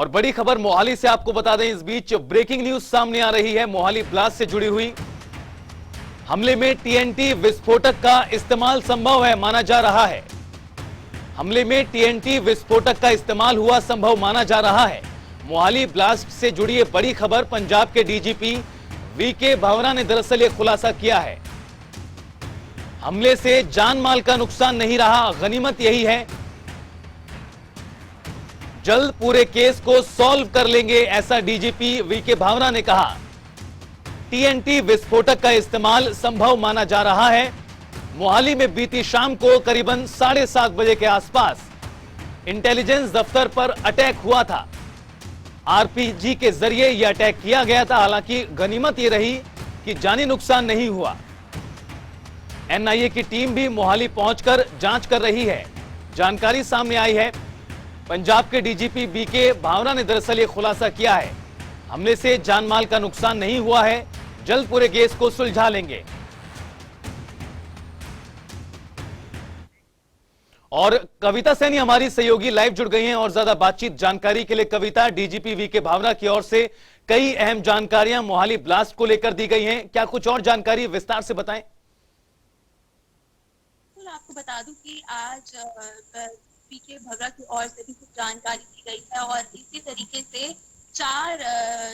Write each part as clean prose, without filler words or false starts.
और बड़ी खबर मोहाली से आपको बता दें, इस बीच ब्रेकिंग न्यूज सामने आ रही है मोहाली ब्लास्ट से जुड़ी हुई। हमले में टीएनटी विस्फोटक का इस्तेमाल संभव है माना जा रहा है। हमले में टीएनटी विस्फोटक का इस्तेमाल हुआ संभव माना जा रहा है। मोहाली ब्लास्ट से जुड़ी ये बड़ी खबर पंजाब के डीजीपी वीके भावना ने दरअसल ये खुलासा किया है। हमले से जान माल का नुकसान नहीं रहा, गनीमत यही है। जल्द पूरे केस को सॉल्व कर लेंगे, ऐसा डीजीपी वीके भावना ने कहा। टीएनटी विस्फोटक का इस्तेमाल संभव माना जा रहा है। मोहाली में बीती शाम को करीबन 7:30 बजे के आसपास इंटेलिजेंस दफ्तर पर अटैक हुआ था। आरपीजी के जरिए यह अटैक किया गया था। हालांकि गनीमत यह रही कि जानी नुकसान नहीं हुआ। एनआईए की टीम भी मोहाली पहुंचकर जांच कर रही है। जानकारी सामने आई है, पंजाब के डीजीपी बीके भावना ने दरअसल ये खुलासा किया है। हमले से जानमाल का नुकसान नहीं हुआ है, जल्द पूरे केस को सुलझा लेंगे। और कविता सैनी हमारी सहयोगी लाइव जुड़ गई हैं और ज्यादा बातचीत जानकारी के लिए कविता, डीजीपी वीके भावना की ओर से कई अहम जानकारियां मोहाली ब्लास्ट को लेकर दी गई हैं। क्या कुछ और जानकारी विस्तार से बताएं? आपको बता दूं कि आज वीके भावना की ओर से भी कुछ जानकारी दी गई है और इसी तरीके से 4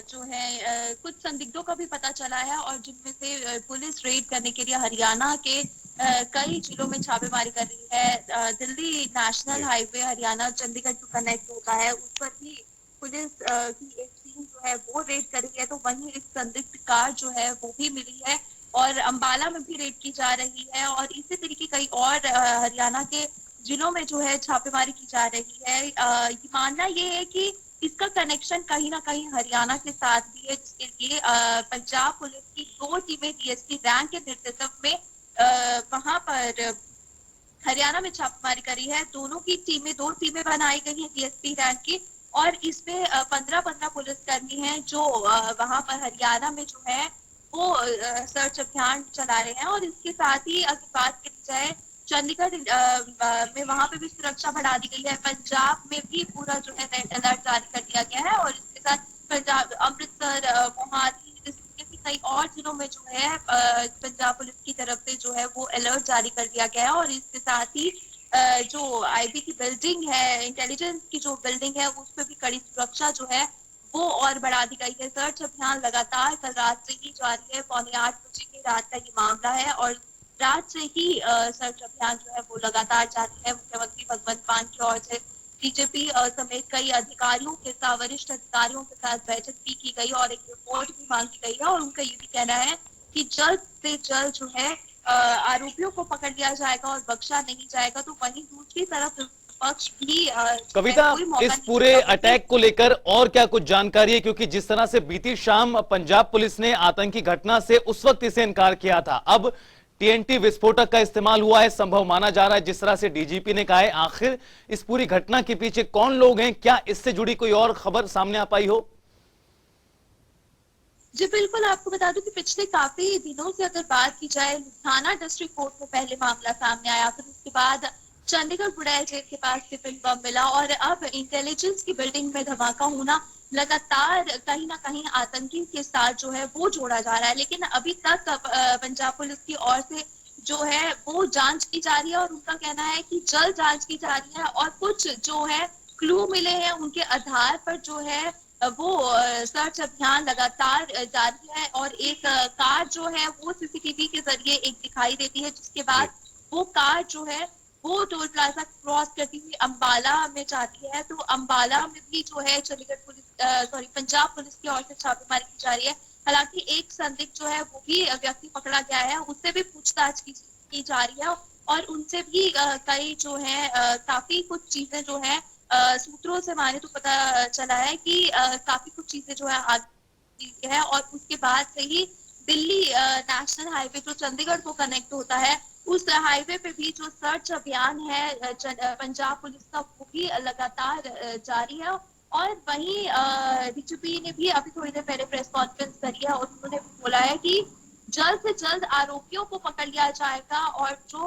जो है कुछ संदिग्धों का भी पता चला है और जिनमें से पुलिस रेड करने के लिए हरियाणा के कई जिलों में छापेमारी कर रही है। दिल्ली नेशनल हाईवे हरियाणा चंडीगढ़ जो कनेक्ट होता है उस पर भी पुलिस की एक टीम जो है वो रेड कर रही है। तो वहीं एक संदिग्ध कार जो है वो भी मिली है और अंबाला में भी रेड की जा रही है और इसी तरीके कई और हरियाणा के जिलों में जो है छापेमारी की जा रही है। ये मानना ये है कि इसका कनेक्शन कहीं ना कहीं हरियाणा के साथ भी है, जिसके लिए पंजाब पुलिस की 2 टीमें डीएसपी रैंक के नेतृत्व में वहां पर हरियाणा में छापेमारी करी है। दोनों की टीमें 2 टीमें बनाई गई हैं डीएसपी रैंक की और इसमें 15-15 पुलिसकर्मी हैं जो वहां पर हरियाणा में जो है वो सर्च अभियान चला रहे हैं। और इसके साथ ही अगर बात करी जाए चंडीगढ़ में वहां पे भी सुरक्षा बढ़ा दी गई है। पंजाब में भी पूरा जो है रेड अलर्ट जारी कर दिया गया है और इसके साथ पंजाब, अमृतसर, मोहाली जैसे कई और जिलों में जो है पंजाब पुलिस की तरफ से जो है वो अलर्ट जारी कर दिया गया है। और इसके साथ ही जो आईबी की बिल्डिंग है, इंटेलिजेंस की जो बिल्डिंग है उस पर भी कड़ी सुरक्षा जो है वो और बढ़ा दी गई है। सर्च अभियान लगातार कल रात से ही जारी है। 7:45 बजे की रात का ये मामला है और रात से ही सर्च अभियान जो है वो लगातार जारी है। मुख्यमंत्री भगवंत मान की ओर से बीजेपी समेत कई अधिकारियों के साथ, वरिष्ठ अधिकारियों के साथ बैठक भी की गई और एक रिपोर्ट भी मांगी गई है और उनका ये भी कहना है कि जल्द से जल्द जो है आरोपियों को पकड़ लिया जाएगा और बख्शा नहीं जाएगा। तो वहीं दूसरी तरफ पक्ष भी कविता, इस पूरे अटैक को लेकर और क्या कुछ जानकारी है? क्योंकि जिस तरह से बीती शाम पंजाब पुलिस ने आतंकी घटना से उस वक्त इसे इनकार किया था, अब टीएनटी विस्फोटक का इस्तेमाल हुआ है, संभव माना जा रहा है। जिस तरह से डीजीपी ने कहा है, आखिर इस पूरी घटना के पीछे कौन लोग हैं? क्या इससे जुड़ी कोई और खबर सामने आ पाई हो? जी बिल्कुल, आपको बता दूं कि पिछले काफी दिनों से अगर बात की जाए, लुधियाना डिस्ट्रिक्ट कोर्ट में पहले मामला सामने आया, फिर उसके बाद चंडीगढ़ बुड़ैल जेल के पास टिफिन बम मिला और अब इंटेलिजेंस की बिल्डिंग में धमाका होना लगातार कहीं ना कहीं आतंकी के साथ जो है वो जोड़ा जा रहा है। लेकिन अभी तक पंजाब पुलिस की ओर से जो है वो जांच की जा रही है और उनका कहना है कि जल्द जांच की जा रही है और कुछ जो है क्लू मिले हैं उनके आधार पर जो है वो सर्च अभियान लगातार जारी है। और एक कार जो है वो सीसीटीवी के जरिए एक दिखाई देती है, जिसके बाद वो कार जो है वो टोल प्लाजा क्रॉस करती हुई अंबाला में जाती है। तो अंबाला में भी जो है चंडीगढ़ पुलिस पंजाब पुलिस की ओर से छापेमारी की जा रही है। हालांकि एक संदिग्ध जो है वो भी व्यक्ति पकड़ा गया है, उससे भी पूछताछ की जा रही है और उनसे भी कई जो है काफी कुछ चीजें जो है सूत्रों से माने तो पता चला है कि काफी कुछ चीजें जो है आगे है। और उसके बाद से ही दिल्ली नेशनल हाईवे जो चंडीगढ़ को कनेक्ट होता है उस हाईवे पे भी जो सर्च अभियान है पंजाब पुलिस का वो भी लगातार जारी है। और वहीं डीजीपी ने भी अभी थोड़ी देर पहले प्रेस कॉन्फ्रेंस करी है और उन्होंने भी बोला है कि जल्द से जल्द आरोपियों को पकड़ लिया जाएगा और जो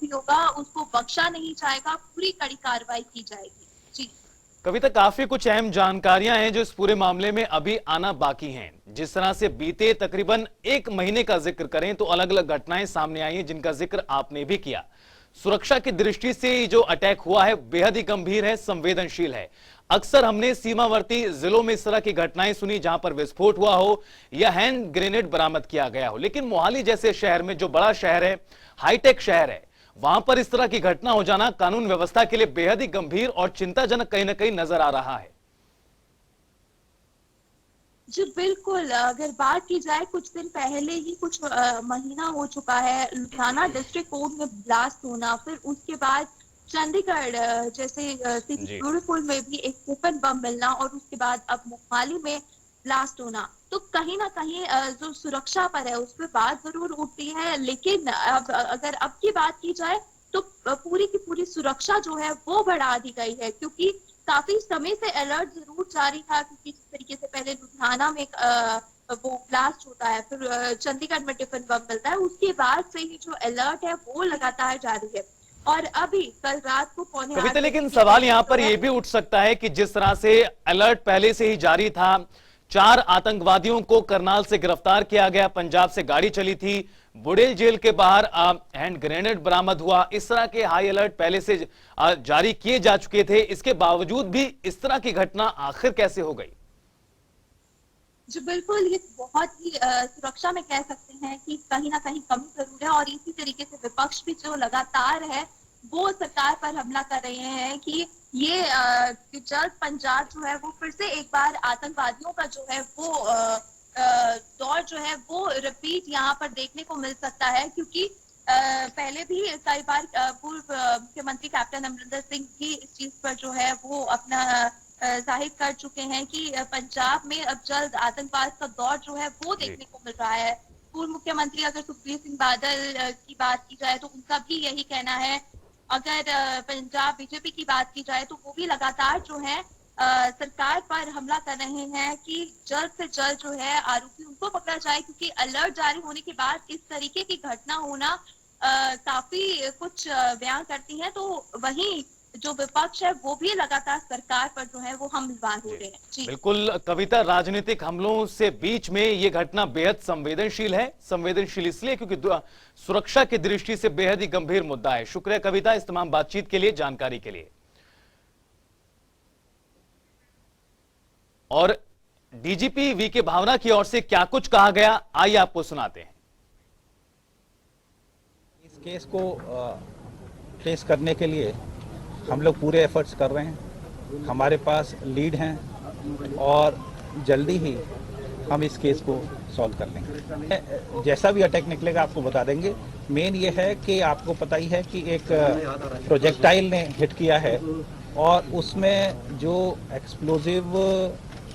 भी होगा उसको बख्शा नहीं जाएगा, पूरी कड़ी कार्रवाई की जाएगी। जी कविता, काफी कुछ अहम जानकारियां हैं जो इस पूरे मामले में अभी आना बाकी हैं। जिस तरह से बीते तकरीबन 1 महीने का जिक्र करें तो अलग अलग घटनाएं सामने आई हैं जिनका जिक्र आपने भी किया। सुरक्षा की दृष्टि से जो अटैक हुआ है बेहद ही गंभीर है, संवेदनशील है। अक्सर हमने सीमावर्ती जिलों में इस तरह की घटनाएं सुनी जहां पर विस्फोट हुआ हो या हैंड ग्रेनेड बरामद किया गया हो, लेकिन मोहाली जैसे शहर में, जो बड़ा शहर है, हाईटेक शहर है, वहां पर इस तरह की घटना हो जाना कानून व्यवस्था के लिए बेहद ही गंभीर और चिंताजनक कहीं ना कहीं नजर आ रहा है। जी बिल्कुल, अगर बात की जाए कुछ दिन पहले ही कुछ महीना हो चुका है लुधियाना डिस्ट्रिक्ट कोर्ट में ब्लास्ट होना, फिर उसके बाद चंडीगढ़ जैसे सिटी ब्यूटीफुल में भी एक टिफिन बम मिलना और उसके बाद अब मोहाली में ब्लास्ट होना, तो कहीं ना कहीं जो सुरक्षा पर है उस पर बात जरूर उठती है। लेकिन अब अगर अब की बात की जाए तो पूरी की पूरी सुरक्षा जो है वो बढ़ा दी गई है, क्योंकि काफी समय से अलर्ट जरूर जारी था, क्योंकि जिस तरीके से पहले लुधियाना में वो ब्लास्ट होता है, फिर चंडीगढ़ में टिफिन बम मिलता है, उसके बाद से ही जो अलर्ट है वो लगातार जारी है। और अभी कल रात को पौने कविता, लेकिन सवाल यहाँ पर यह भी उठ सकता है कि जिस तरह से अलर्ट पहले से ही जारी था, 4 आतंकवादियों को करनाल से गिरफ्तार किया गया, पंजाब से गाड़ी चली थी, बुड़ेल जेल के बाहर हैंड ग्रेनेड बरामद हुआ, इस तरह के हाई अलर्ट पहले से जारी किए जा चुके थे, इसके बावजूद भी इस तरह की घटना आखिर कैसे हो गई? जी बिल्कुल, ये बहुत ही सुरक्षा में कह सकते हैं कि कहीं ना कहीं कमी जरूर है। और इसी तरीके से विपक्ष भी जो लगातार है वो सरकार पर हमला कर रहे हैं कि ये जल्द पंजाब जो है वो फिर से एक बार आतंकवादियों का जो है वो दौर जो है वो रिपीट यहाँ पर देखने को मिल सकता है, क्योंकि पहले भी कई बार पूर्व मुख्यमंत्री कैप्टन अमरिंदर सिंह भी इस चीज पर जो है वो अपना जाहिर कर चुके हैं कि पंजाब में अब जल्द आतंकवाद का दौर जो है वो देखने को मिल रहा है। पूर्व मुख्यमंत्री अगर सुखबीर सिंह बादल की बात की जाए तो उनका भी यही कहना है। अगर पंजाब बीजेपी की बात की जाए तो वो भी लगातार जो है सरकार पर हमला कर रहे हैं कि जल्द से जल्द जो है आरोपी उनको पकड़ा जाए, क्योंकि अलर्ट जारी होने के बाद इस तरीके की घटना होना काफी कुछ बयान करती है। तो वहीं जो विपक्ष है वो भी लगातार सरकार पर जो है वो हमलावर हो रहे हैं। जी बिल्कुल कविता, राजनीतिक हमलों से बीच में ये घटना बेहद संवेदनशील है। संवेदनशील इसलिए क्योंकि सुरक्षा की दृष्टि से बेहद ही गंभीर मुद्दा है। शुक्रिया कविता इस तमाम बातचीत के लिए, जानकारी के लिए। और डीजीपी वीके भावना की ओर से क्या कुछ कहा गया, आइए आपको सुनाते हैं। इस केस को ट्रेस करने के लिए हम लोग पूरे एफर्ट्स कर रहे हैं। हमारे पास लीड हैं और जल्दी ही हम इस केस को सॉल्व कर लेंगे। जैसा भी अटैक निकलेगा आपको बता देंगे। मेन ये है कि आपको पता ही है कि एक प्रोजेक्टाइल ने हिट किया है और उसमें जो एक्सप्लोजिव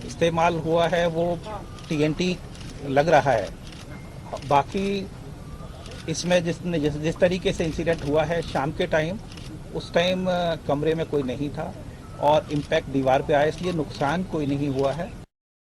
इस्तेमाल हुआ है वो TNT लग रहा है। बाकी इसमें जिस तरीके से इंसिडेंट हुआ है शाम के टाइम, उस टाइम कमरे में कोई नहीं था और इम्पैक्ट दीवार पे आया, इसलिए नुकसान कोई नहीं हुआ है।